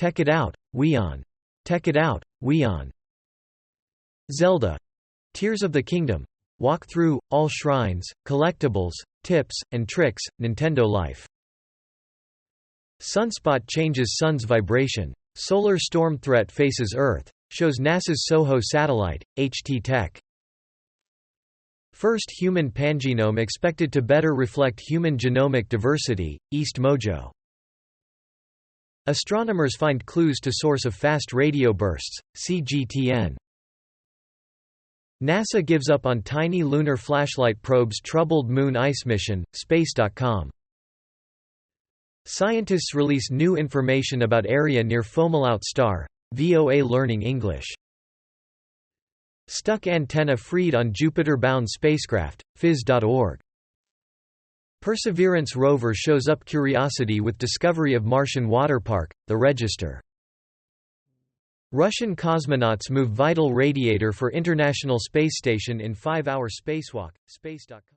Tech it out, WION. Tech it out, WION. Zelda. Tears of the Kingdom. Walkthrough, all shrines, collectibles, tips, and tricks, Nintendo Life. Sunspot changes sun's vibration. Solar storm threat faces Earth. Shows NASA's SOHO satellite, HT Tech. First human pangenome expected to better reflect human genomic diversity, East Mojo. Astronomers find clues to source of fast radio bursts, CGTN. NASA gives up on tiny lunar flashlight probe's troubled moon ice mission, Space.com. Scientists release new information about area near Fomalhaut star, VOA Learning English. Stuck antenna freed on Jupiter-bound spacecraft, phys.org. Perseverance rover shows up Curiosity with discovery of Martian water park, The Register. Russian cosmonauts move vital radiator for International Space Station in 5-hour spacewalk, Space.com.